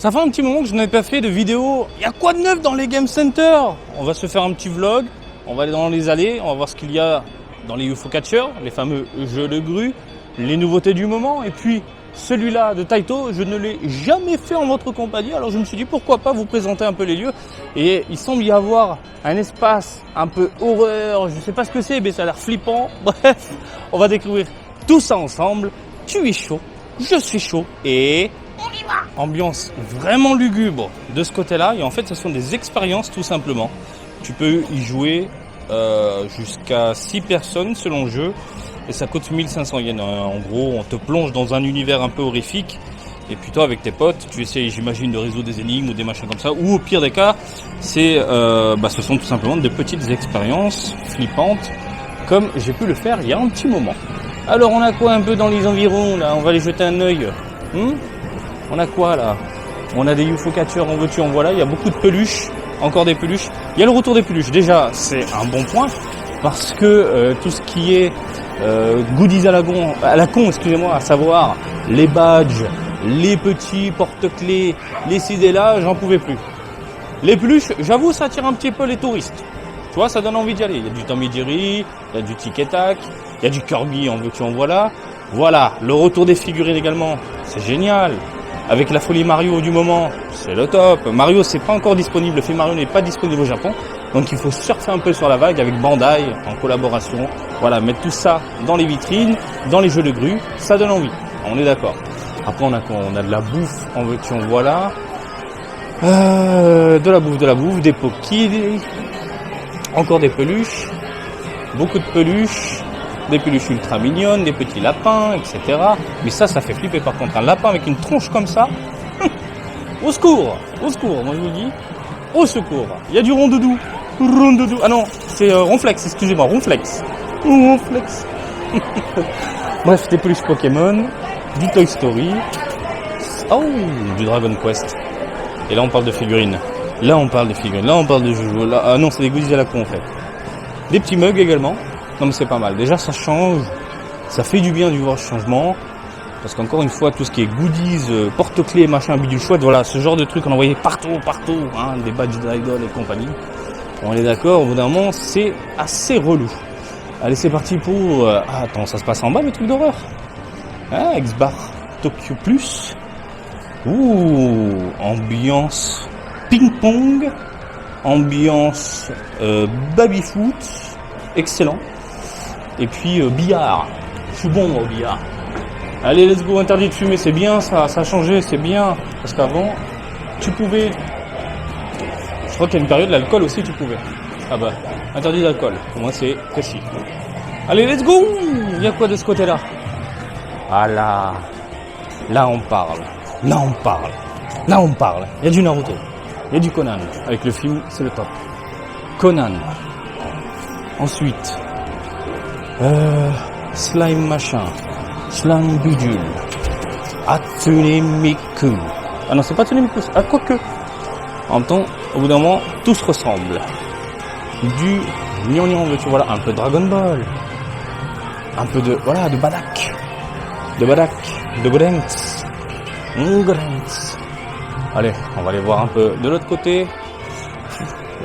Ça fait un petit moment que je n'avais pas fait de vidéo. Il y a quoi de neuf dans les Game Center? On va se faire un petit vlog. On va aller dans les allées. On va voir ce qu'il y a dans les UFO Catchers, les fameux jeux de grue, les nouveautés du moment. Et puis celui-là de Taito, je ne l'ai jamais fait en votre compagnie. Alors je me suis dit pourquoi pas vous présenter un peu les lieux. Et il semble y avoir un espace un peu horreur. Je ne sais pas ce que c'est, mais ça a l'air flippant. Bref, on va découvrir tout ça ensemble. Tu es chaud, je suis chaud et... on y va. Ambiance vraiment lugubre de ce côté-là. Et en fait, ce sont des expériences tout simplement. Tu peux y jouer jusqu'à 6 personnes selon le jeu. Et ça coûte 1500 yens. En gros, on te plonge dans un univers un peu horrifique. Et puis toi, avec tes potes, tu essayes, j'imagine, de résoudre des énigmes ou des machins comme ça. Ou au pire des cas, ce sont tout simplement des petites expériences flippantes, comme j'ai pu le faire il y a un petit moment. Alors, on a quoi un peu dans les environs là? On va aller jeter un œil. On a quoi là? On a des UFO Catchers en veux-tu en voilà. Il y a beaucoup de peluches, encore des peluches. Il y a le retour des peluches. Déjà, c'est un bon point parce que tout ce qui est goodies à la con, excusez-moi, à savoir les badges, les petits porte-clés, les CD là, j'en pouvais plus. Les peluches, j'avoue, ça attire un petit peu les touristes. Tu vois, ça donne envie d'y aller. Il y a du Tom et Jerry, il y a du Tic et Tac, il y a du Kirby en veux-tu en voilà. Voilà, le retour des figurines également, c'est génial. Avec la folie Mario du moment, c'est le top. Mario, c'est pas encore disponible, le film Mario n'est pas disponible au Japon. Donc il faut surfer un peu sur la vague avec Bandai en collaboration. Voilà, mettre tout ça dans les vitrines, dans les jeux de grue, ça donne envie. On est d'accord. Après on a quoi? On a de la bouffe en veux-tu en voilà. De la bouffe, des pokés, encore des peluches, beaucoup de peluches. Des peluches ultra mignonnes, des petits lapins, etc. Mais ça fait flipper par contre. Un lapin avec une tronche comme ça. Au secours, moi je vous dis. Au secours. Il y a du rondoudou. Ah non, c'est Ronflex, excusez-moi, Ronflex. Bref, des peluches Pokémon, du Toy Story. Oh, du Dragon Quest. Et là on parle de figurines. Là on parle de jeux. Là, ah non, c'est des goodies à la con en fait. Des petits mugs également. Non mais c'est pas mal, déjà ça change, ça fait du bien de voir ce changement, parce qu'encore une fois tout ce qui est goodies, porte-clés, machin, bidule chouette, voilà, ce genre de trucs on en voyait partout, hein, des badges d'idol et compagnie, on est d'accord, au bout d'un moment c'est assez relou. Allez c'est parti pour, attends ça se passe en bas le truc d'horreur, hein, X-Bar Tokyo Plus, ambiance ping-pong, ambiance baby-foot, excellent. Et puis billard, je suis bon moi au billard. Allez let's go, interdit de fumer, c'est bien ça a changé, c'est bien. Parce qu'avant, tu pouvais, je crois qu'il y a une période, l'alcool aussi tu pouvais. Ah bah, interdit d'alcool, pour moi c'est précis. Allez let's go, il y a quoi de ce côté-là? Ah là on parle, il y a du Naruto, il y a du Conan, avec le film c'est le top. Conan, ensuite... slime machin, slime bidule, Hatsune Miku. Ah non, c'est pas Hatsune Miku, ah quoique. En même temps, au bout d'un moment, tout se ressemble. Du gnangnan, tu vois là, un peu Dragon Ball, un peu de Badak, de Gorenks. Allez, on va aller voir un peu de l'autre côté.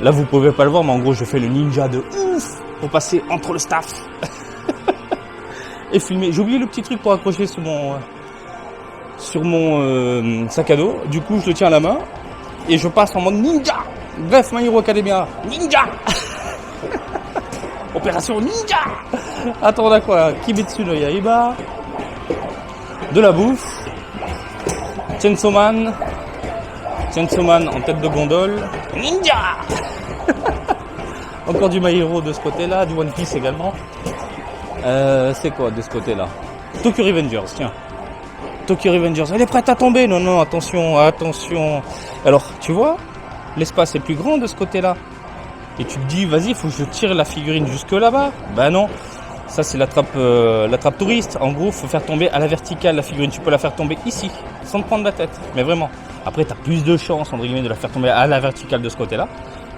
Là, vous pouvez pas le voir, mais en gros, je fais le ninja de ouf pour passer entre le staff. Et filmer. J'ai oublié le petit truc pour accrocher sur mon sac à dos. Du coup, je le tiens à la main et je passe en mode ninja. Bref, My Hero Academia, ninja. Opération ninja. Attends, on a quoi? Kimetsu no Yaiba, de la bouffe, Chainsaw Man en tête de gondole, ninja. Encore du My Hero de ce côté-là, du One Piece également. C'est quoi de ce côté-là? Tokyo Revengers, tiens. Tokyo Revengers, elle est prête à tomber. Non, attention. Alors, tu vois, l'espace est plus grand de ce côté-là. Et tu te dis, vas-y, il faut que je tire la figurine jusque là-bas. Ben non, ça c'est la trappe touriste. En gros, il faut faire tomber à la verticale la figurine. Tu peux la faire tomber ici, sans te prendre la tête. Mais vraiment. Après, tu as plus de chance, entre guillemets, de la faire tomber à la verticale de ce côté-là.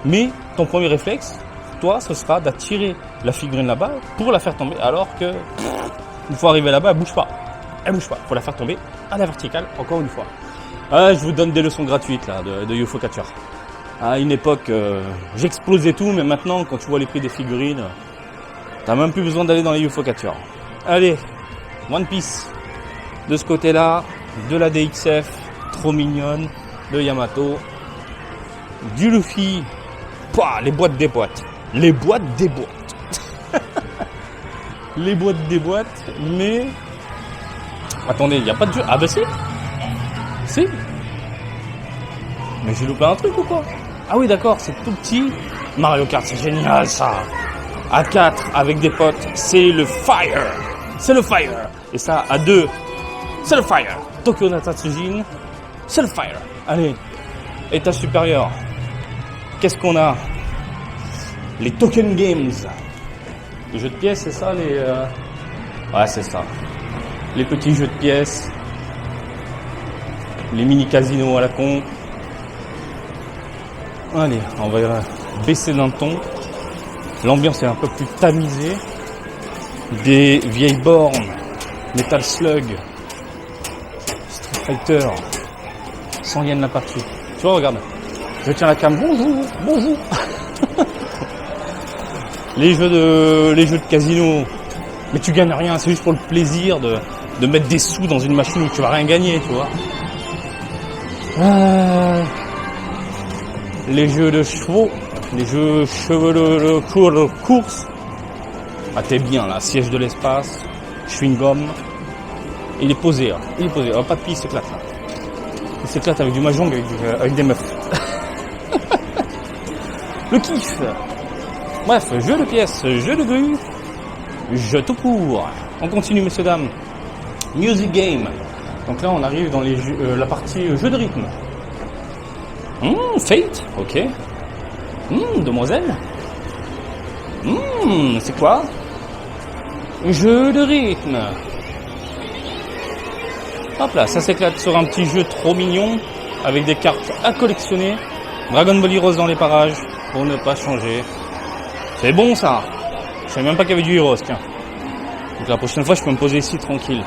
Mais ton premier réflexe, toi, ce sera d'attirer la figurine là-bas pour la faire tomber, alors que une fois arrivé là-bas, elle bouge pas. Il faut la faire tomber à la verticale, encore une fois. Ah, je vous donne des leçons gratuites là de UFO Catcher. À une époque, j'explosais tout, mais maintenant, quand tu vois les prix des figurines, t'as même plus besoin d'aller dans les UFO Catcher. Allez, One Piece. De ce côté-là, de la DXF, trop mignonne, de Yamato, du Luffy, pouah, les boîtes des boîtes. Les boîtes des boîtes. Les boîtes des boîtes, mais... Attendez, il n'y a pas de jeu. Ah bah si. Si. Mais j'ai loupé un truc ou quoi? Ah oui d'accord, c'est tout petit. Mario Kart, c'est génial ça. À 4 avec des potes, c'est le fire. C'est le fire. Et ça, à 2, c'est le fire. Tokyo Natatsujin, c'est le fire. Allez, état supérieur. Qu'est-ce qu'on a? Les token games. Les jeux de pièces, c'est ça les... Ouais, c'est ça. Les petits jeux de pièces. Les mini casinos à la con. Allez, on va baisser d'un ton. L'ambiance est un peu plus tamisée. Des vieilles bornes. Metal Slug. Street Fighter. 100 yens la partie. Tu vois, regarde. Je tiens la cam. Bonjour, bonjour. Les jeux de casino. Mais tu gagnes rien, c'est juste pour le plaisir de mettre des sous dans une machine où tu vas rien gagner, tu vois. Les jeux de chevaux, les jeux chevaux de course. Ah t'es bien là, siège de l'espace, chewing-gum. Il est posé là, il est posé. Oh, pas de pisse, il s'éclate là. Il s'éclate avec du mahjong, avec des meufs. Le kiff. Bref, jeu de pièces, jeu de grue, jeu tout court. On continue messieurs dames. Music game. Donc là on arrive dans les la partie jeu de rythme. Fate, ok. Demoiselle. C'est quoi? Jeu de rythme. Hop là, ça s'éclate sur un petit jeu trop mignon avec des cartes à collectionner. Dragon Ball Heroes dans les parages pour ne pas changer. C'est bon ça. Je savais même pas qu'il y avait du Heroes, tiens. Donc la prochaine fois je peux me poser ici tranquille.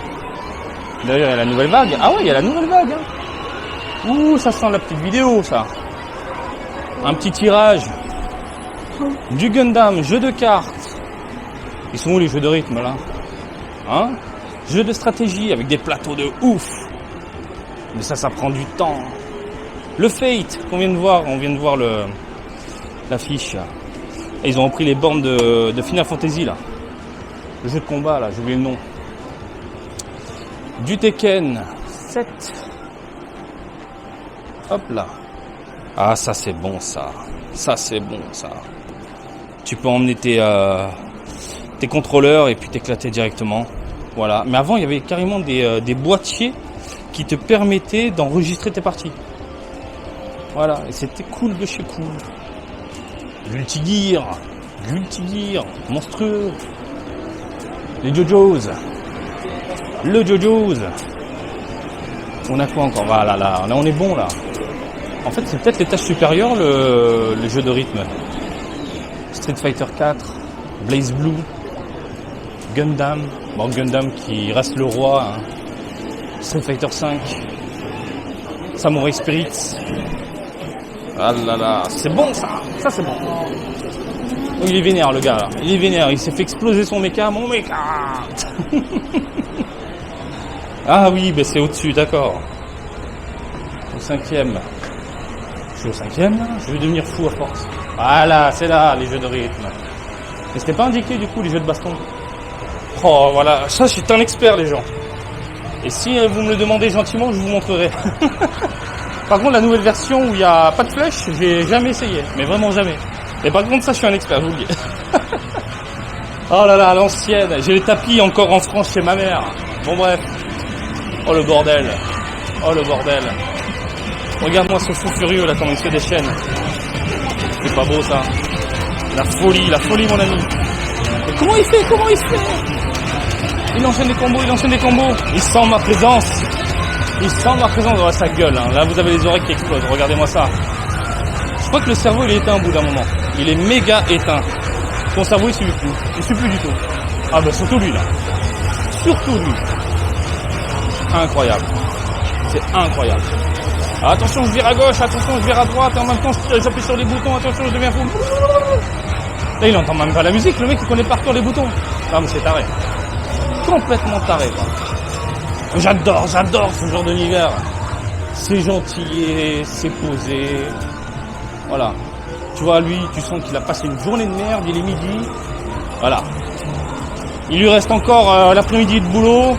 D'ailleurs il y a la nouvelle vague. Ah ouais, il y a la nouvelle vague. Ouh, ça sent la petite vidéo ça. Un petit tirage. Du Gundam, jeu de cartes. Ils sont où les jeux de rythme là? Hein? Jeu de stratégie avec des plateaux de ouf. Mais ça prend du temps. Le Fate qu'on vient de voir, on vient de voir l'affiche. Et ils ont repris les bornes de Final Fantasy là. Le jeu de combat là, j'ai oublié le nom. Du Tekken 7. Hop là. Ah ça c'est bon ça. Ça c'est bon ça. Tu peux emmener tes contrôleurs et puis t'éclater directement. Voilà. Mais avant il y avait carrément des boîtiers qui te permettaient d'enregistrer tes parties. Voilà. Et c'était cool de chez cool. Gultigear, monstrueux. Les JoJo's. Le JoJo's. On a quoi encore? Voilà, là, on est bon là. En fait, c'est peut-être l'étage supérieur, le jeu de rythme. Street Fighter 4, Blaze Blue, Gundam. Bon, Gundam qui reste le roi. Hein. Street Fighter 5, Samurai Spirits. Ah là là, c'est bon ça. Ça c'est bon. Oh, il est vénère le gars là. Il est vénère, il s'est fait exploser son méca. Mon méca. Ah oui, ben c'est au-dessus, d'accord. Au 5e. Je suis au 5e là. Je vais devenir fou à force. Voilà, c'est là les jeux de rythme. Mais c'était pas indiqué du coup les jeux de baston. Oh voilà, ça je suis un expert les gens. Et si vous me le demandez gentiment, je vous montrerai. Par contre, la nouvelle version où il n'y a pas de flèche, j'ai jamais essayé. Mais vraiment jamais. Et par contre, ça, je suis un expert, je vous le dis. Oh là là, l'ancienne. J'ai les tapis encore en France chez ma mère. Bon, bref. Oh, le bordel. Oh, le bordel. Regarde-moi ce fou furieux, là, comment il se fait des chaînes. C'est pas beau, ça. La folie, mon ami. Mais comment il fait? Il enchaîne des combos. Il sent ma présence. Dans sa gueule. Hein. Là, vous avez les oreilles qui explosent. Regardez-moi ça. Je crois que le cerveau, il est éteint au bout d'un moment. Il est méga éteint. Son cerveau, il suit plus. Il suit plus du tout. Ah bah surtout lui, là. Surtout lui. Incroyable. C'est incroyable. Attention, je vire à gauche, attention, je vire à droite, et en même temps, j'appuie sur les boutons, attention, je deviens fou. Là, il entend même pas la musique, le mec, il connaît par cœur les boutons. Ah, mais c'est taré. Complètement taré, quoi. J'adore ce genre d'univers. C'est gentil, c'est posé. Voilà. Tu vois, lui, tu sens qu'il a passé une journée de merde, il est midi. Voilà. Il lui reste encore l'après-midi de boulot,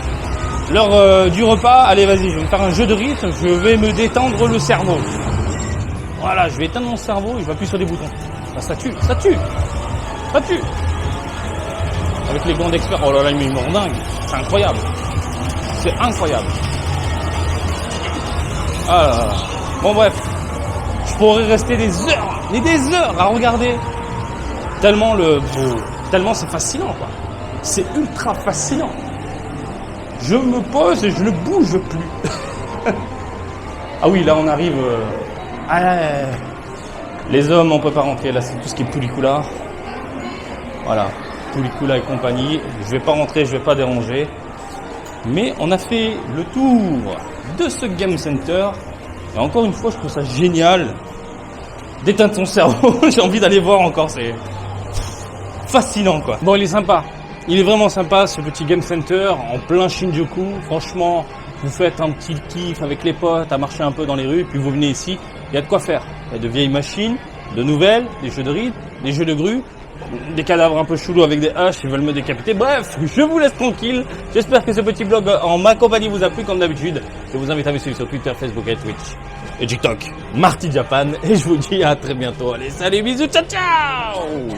l'heure du repas. Allez, vas-y, je vais me faire un jeu de rythme, je vais me détendre le cerveau. Voilà, je vais éteindre mon cerveau et je vais appuyer sur les boutons. Bah, ça tue. Avec les gants d'expert, oh là là, il me rend dingue. C'est incroyable. C'est incroyable. Ah là là. Bon, bref. Je pourrais rester des heures à regarder. Tellement c'est fascinant, quoi. C'est ultra fascinant. Je me pose et je ne bouge plus. Ah oui, là on arrive. Les hommes, on peut pas rentrer. Là, c'est tout ce qui est Poulicula. Voilà, Poulicula et compagnie. Je vais pas rentrer, je vais pas déranger. Mais on a fait le tour de ce Game Center. Et encore une fois, je trouve ça génial d'éteindre ton cerveau. J'ai envie d'aller voir encore. C'est fascinant, quoi. Bon, il est sympa. Il est vraiment sympa, ce petit Game Center en plein Shinjuku. Franchement, vous faites un petit kiff avec les potes, à marcher un peu dans les rues, puis vous venez ici. Il y a de quoi faire. Il y a de vieilles machines, de nouvelles, des jeux de rythme, des jeux de grue, des cadavres un peu chelous avec des haches qui veulent me décapiter. Bref, je vous laisse tranquille. J'espère que ce petit blog en ma compagnie vous a plu comme d'habitude. Je vous invite à me suivre sur Twitter, Facebook et Twitch. Et TikTok, Marty Japan. Et je vous dis à très bientôt. Allez, salut, bisous, ciao, ciao!